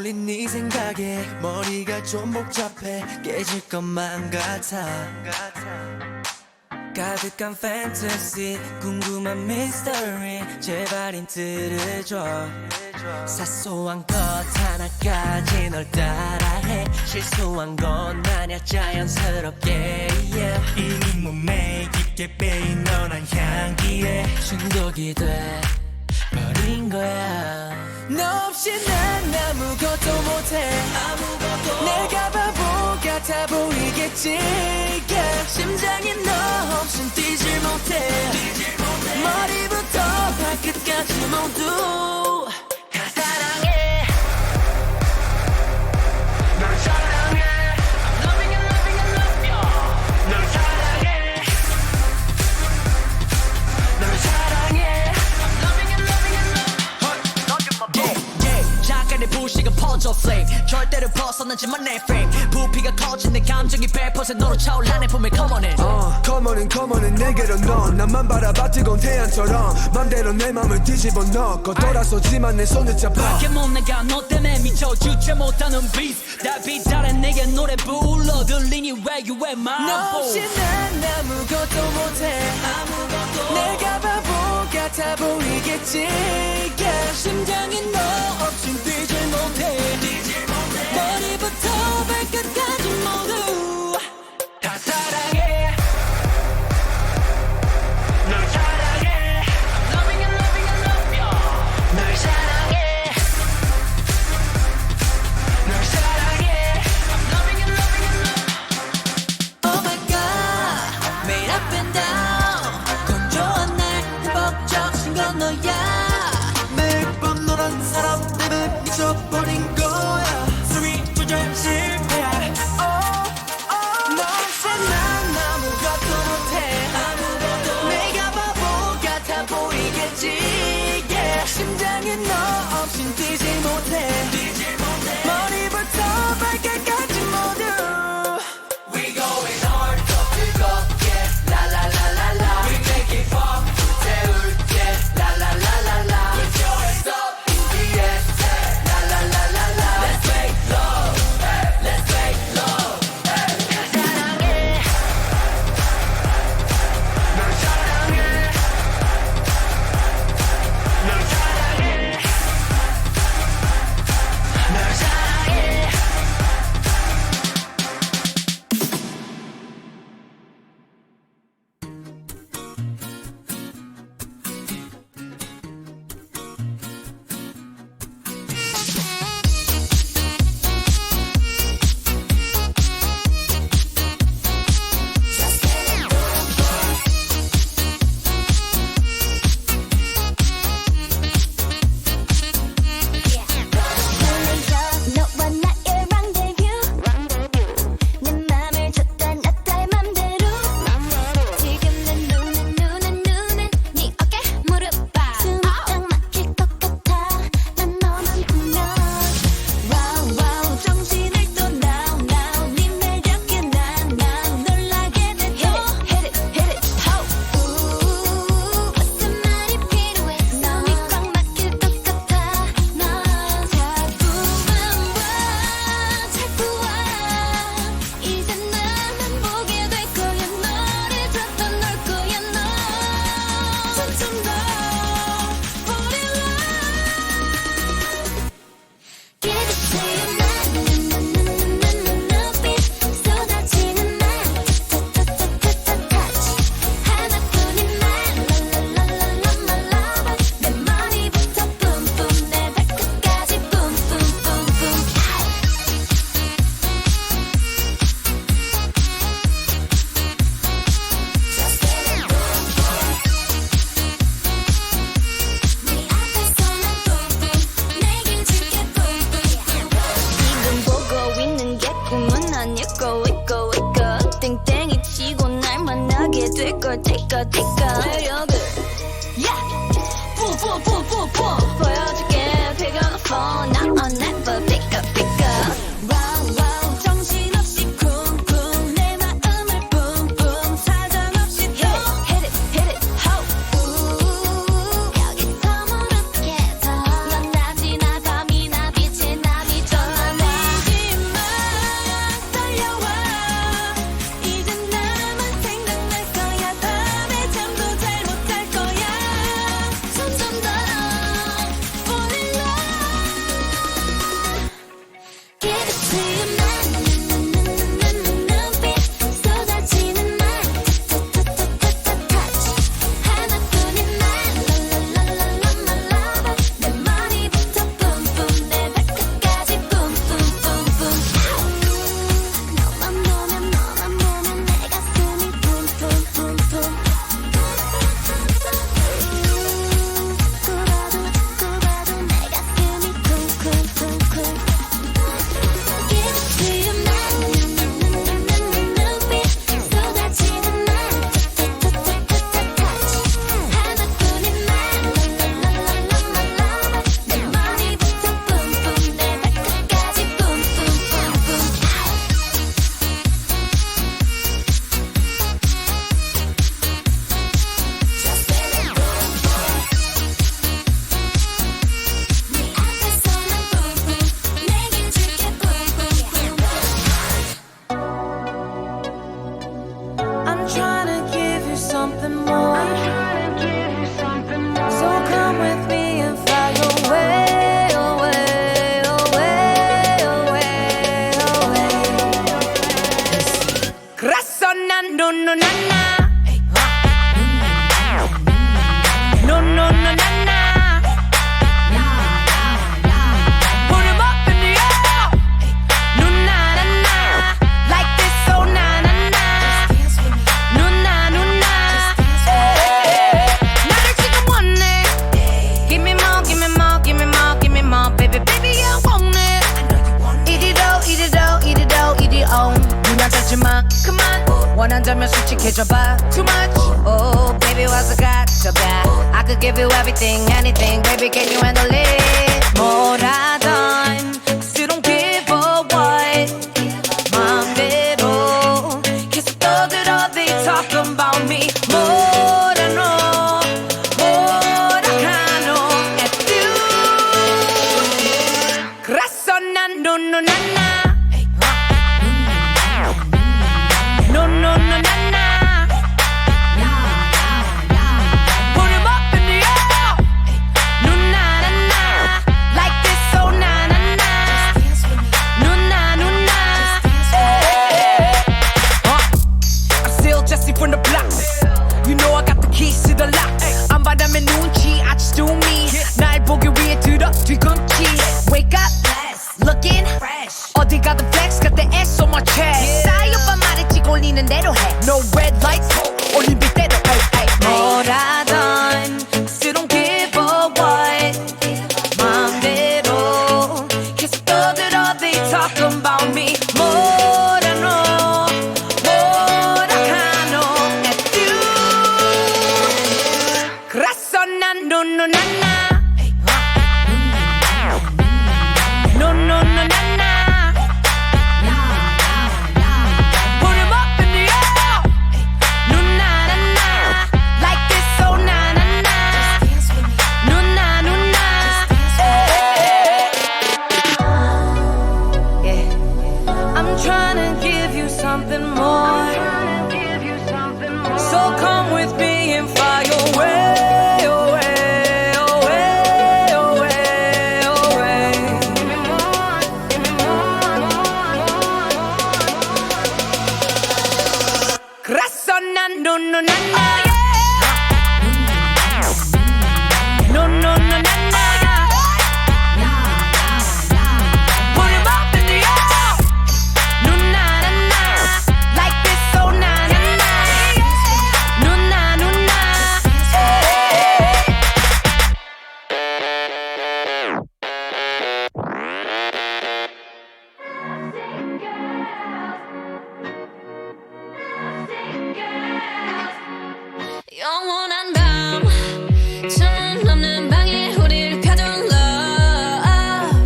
홀린 네 생각에 머리가 좀 복잡해 깨질 것만 같아 가득한 판타지 궁금한 미스터리 제발 힌트를 줘 사소한 것 하나까지 널 따라해 실수한 건 아냐 자연스럽게 yeah. 이미 몸에 깊게 빼인 너란 향기에 중독이 돼 버린 거야 너 없이 난 아무것도 못해 내가 바보 같아 보이겠지 yeah. 심장이 너 없인 뛰질 못해 머리부터 발끝까지 모두 다 사랑해 널 사랑해 I'm loving you loving you love you 널 사랑해 널 사랑해 I'm loving you loving you love you 잠깐의 불씨가 퍼져 flame 절대로 벗어나지만 내 frame 부피가 커진 내 감정이 100%로 차올라 내 품에 come on in come on in 내게로 넌 나만 바라봐 뜨거운 태양처럼 맘대로 내 맘을 뒤집어 넣고 돌아서지만 내 손을 잡아 밖에 못 나가 너 때문에 미쳐 주체 못하는 beat 달빛 아래 내게 노래 불러 들리니 where you at my 너 없이 난 아무것도 못해 내가 바보 같아 보이겠지 yeah. 심장이 너 없인 뛰질 못해 머리부터 발끝까지 모두 다 사랑해 널 사랑해 I'm loving you loving you love you 널 사랑해 널 사랑해 I'm loving you loving you love Oh my god 매일 up and down 건조한 날 행복적인 건 너야 매일 밤 너란 사람 때문에 미쳐버린 거야 숨이 조절 실패야 너 없이 난 아무것도 못해 내가 바보 같아 보이겠지 yeah. 심장이 너 없인 뛰지 못해 머리부터 발끝까지 모두 We going hard 더 뜨겁게 라라라라라 We make it pop 태울게 라라라라라 Put your hands up BTS 라라라라라 Let's make love Let's make love 사랑해 널 사랑해 널 사랑해 널 사랑해 너와 나의 rendezvous 내 맘을 줬다 놨다 맘대로 지금 내 눈에 네 어깨 무릎 봐 숨이 딱 막힐 것 같아 난 너만 보면 와우 정신을 또 now 네 매력에 난 놀라게 돼 hit it ho 무슨 말이 필요해 마음이 꽉 막힐 것 같아 넌 자꾸 와 이제 나만 보게 될 거야 너를 줬다 놓을 거야 너 점점 더 fall in love Give it to you 난 눈빛 쏟아지는 말 touch 하나뿐인 말 my lover 내 머리부터 뿜뿜 내 발끝까지 뿜뿜뿜뿜 네 앞에서만 뿜뿜 내게 줄게 뿜뿜 지금 보고 있는 게 꿈은 아닐까 있고 땡땡이 치고 날 만나게 될걸 테이크 매력을 보여줄게 pick up the phone now or never pick up wow 정신없이 쿵쿵 내 마음을 뿜뿜 사정없이 hit it ho 여기서 무릎 깨져 넌 낮이나 밤이나 빛이 나 미쳐 no, no, na, na. Put 'em up in the air. No, na, na, na. Like this, so na, na, na. No, na, no, na. 나를 지금 원해. Give me more, give me more, give me more, give me more, baby, baby, I want it. Eat it all, eat it all, eat it all, eat it all. 눈 닫지 마, 그만. 원한다면 솔직해져봐. Too much, oh, baby, 와서 가져봐. I could give you everything, anything, baby, can you handle it? 뭐라던, still don't give a what. 마음대로 계속 떠들어, they talk about me. 뭐라 너, 뭐라 하노, at you. 그래서 난 no, no, na, na. No, no, no, na, na. Put 'em up in the air. No, na, na, na. Like this, so na, na, na. No, na, no, na. I'm still Jesse from the block. You know I got the keys to the lock. 안 바라면 눈치, I just do me. 날 보기 위해 들어 뒤꿈치. Wake up, looking fresh. 어디 가든 flex, got the S on my chest. 싸이 오빠 말했지 걸리는 대로 해. No red lights, 올림픽 대로. 뭐라던, still don't give a what. 마음대로 계속 떠들어, they talk about me. 뭐라 너, 뭐라 하노, at you. 그래서 난 no, no, na, na. No, no, no, na, na. Put 'em up in the air. No, na, na, na. Like this, so na, na, na. No, na, no, na. Yeah. I'm trying to give you something more. So come with me and fly away, away, away, away, away. 그래서 난 no, no, na, na. No, no, no, na, na. Put 'em up in the air. No, na, na, na. Like this, so na, na, na. No, na, no, na. 영원한 밤 천은 없는 방에 우리를 펴둔 love.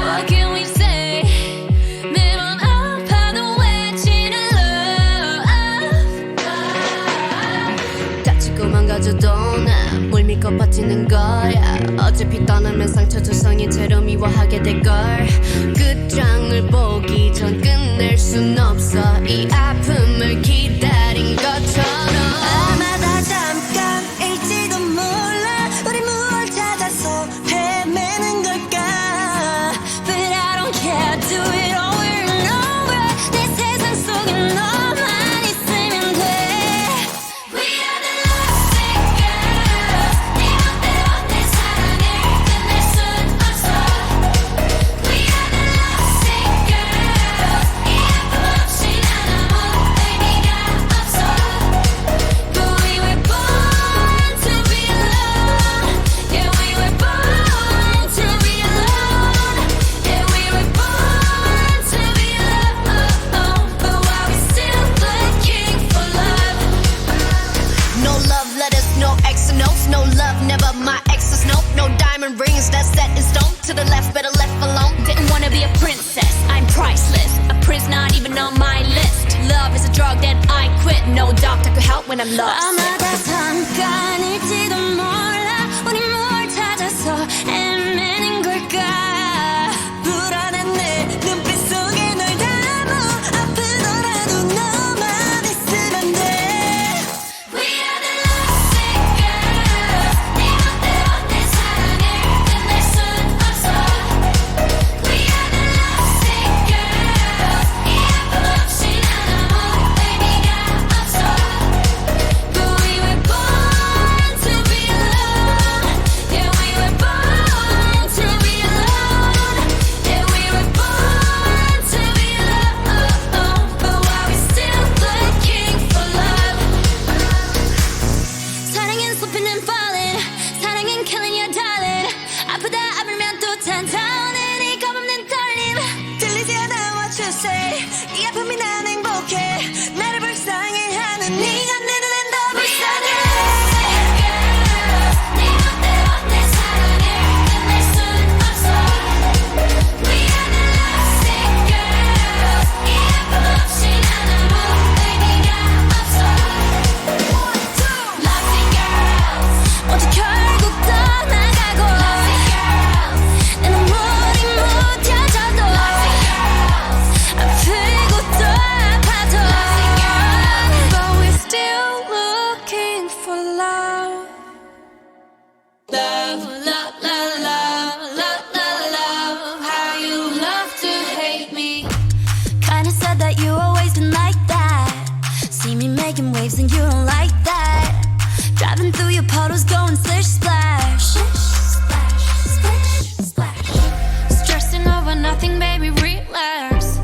What can we say? 매번 아파도 외치는 love. 다치고 망가져도 난 뭘 믿고 버티는 거야. 어차피 떠나면 상처 조성인 채로 미워하게 될걸. 끝장을 보기 전 끝낼 순 없어. 이 아픔을 기다린 것처럼. 아마 다 잠깐일지도 몰라. 우리 무얼 찾아서 헤매는 걸까. But I don't care, do it over and over. 내 세상 속에 너만 있으면 돼. We are the lovesick girls. 네 맘대로 내 사랑을 끝낼 순 없어. We are the lovesick girls. 이 아픔 없이 난 아무 의미가 없어. But we were born to be alone. Yeah, we were born to be alone. Yeah, we were born to be alone. But why we still looking for love? No love letters, no X and O's, no love, never my exes, no. No diamond rings that's set in stone. To the left, better left alone. Didn't wanna be a princess, I'm priceless. A prince not even on my list. Love is a drug that I quit. No doctor could help when I'm lost. 아마 다 잠깐일지도 몰라. 우리 뭘 찾아서 헤매는 걸까. 불안한 내 눈빛 속에 널 담아. 아프더라도 너만 있으면 돼. We are the lovesick girls. 네 맘대로 내 사랑을 끝낼 순 없어. We are the lovesick girls. 이 아픔 없이 난 아무 의미가 없어. But we making waves and you don't like that. Driving through your puddles going splish splash. Splash, splash, splash. Stressing over nothing, baby, relax.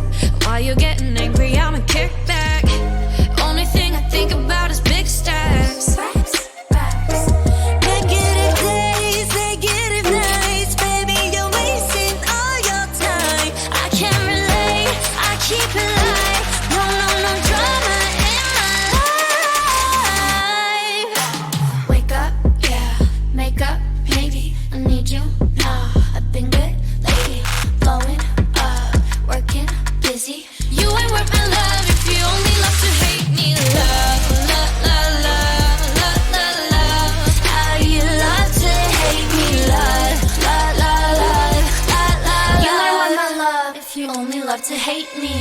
While you're getting angry, I'ma kick back. Only thing I think about is big stacks. Negative days, negative nights. Baby, you're wasting all your time. I can't relate, I keep it light. No, no, no drama in my life. Wake up, yeah, make up, maybe. I need you now. I've been good lately, blowing up, working, busy. You ain't worth my love if you only love to hate me. Love, love, love, love, love, love, love. How you love to hate me. Love, love, love, love, love, love. You ain't worth my love if you only love to hate me.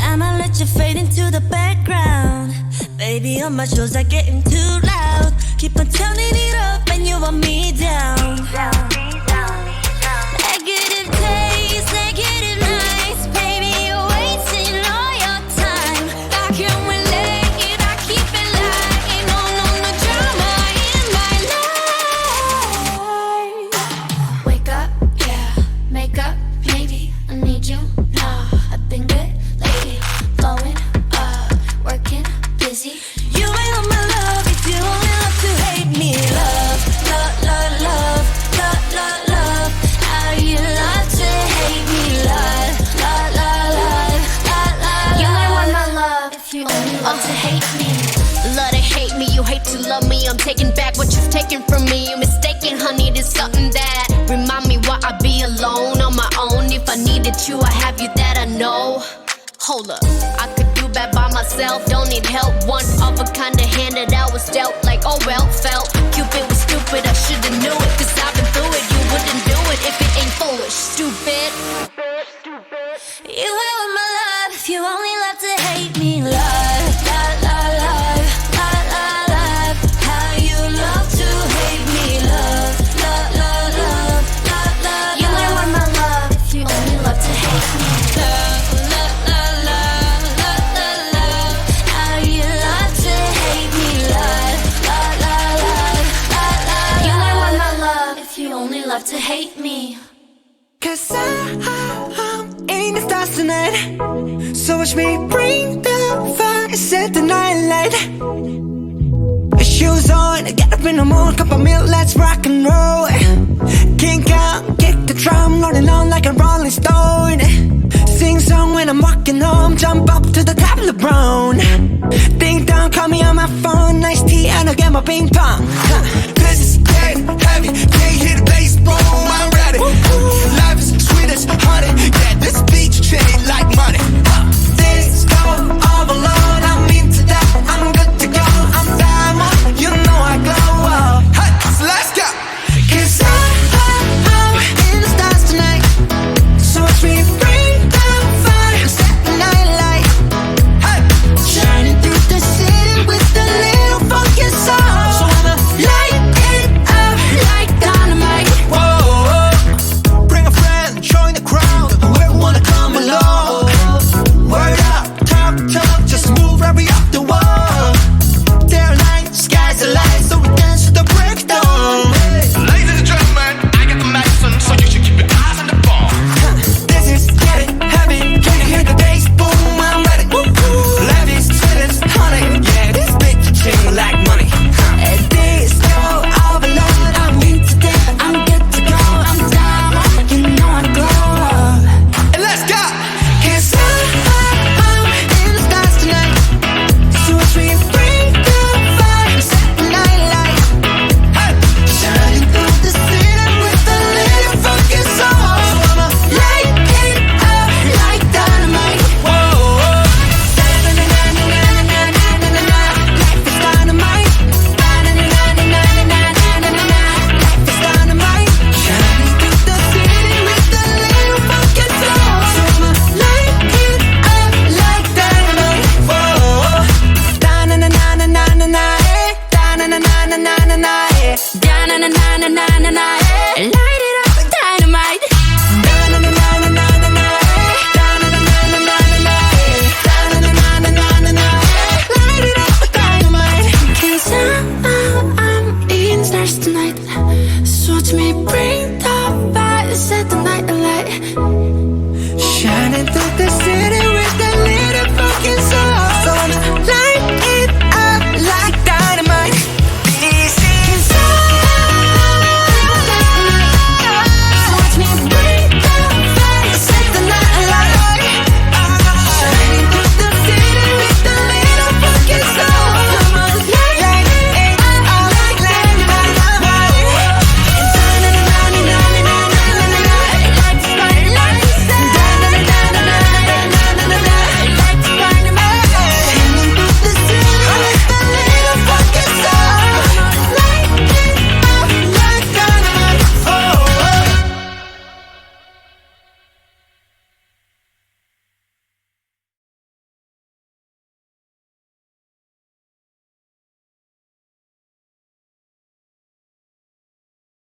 I'ma let you fade into the background. Baby, all my shows are getting too loud. Keep on turning it up and you want me down. Negative days, negative nights. Baby, you're wasting all your time. I can't relate, I keep it light. No, no, no drama in my life. Wake up, yeah, make up, maybe. I need you now. I've been good lately, blowing up, working, busy. You ain't on my love if you only love to hate me. Love, love, love, love, love, love, love. How you love to hate me. Love, love, love, love, love, love. You ain't want my love if you only love to hate me. Love to hate me, you hate to love me. I'm taking back what you've taken from me. You're mistaken, honey, there's something that remind me why I be alone on my own. If I needed you, I have you that I know. Hold up, I could do bad by myself, don't need help. One of a kind of hand that I was dealt, like oh well, felt. Cupid was stupid, I should've knew it, cause I've been through it. You wouldn't do it if it ain't foolish, stupid. You ain't want my love if you only love to hate me. Love, love, love, love, love, love, love. How you love to hate me. Love, love, love, love, love, love. You ain't want my love if you only love to hate me. Love, love, love, love, love, love, love. How you love to hate me. Love, love, love, love, love, love. You ain't want my love if you only love to hate me. Cause I'm in the stars tonight. So watch me bring the fire and set the night light. Shoes on, get up in the morning, cup of milk, let's rock and roll. Kink out, kick the drum, rolling on like a rolling stone. Sing song when I'm walking home, jump up to the top of the brown. Ding dong, call me on my phone, nice tea and I'll get my ping pong. This is dead heavy, can't hit the bass, boom.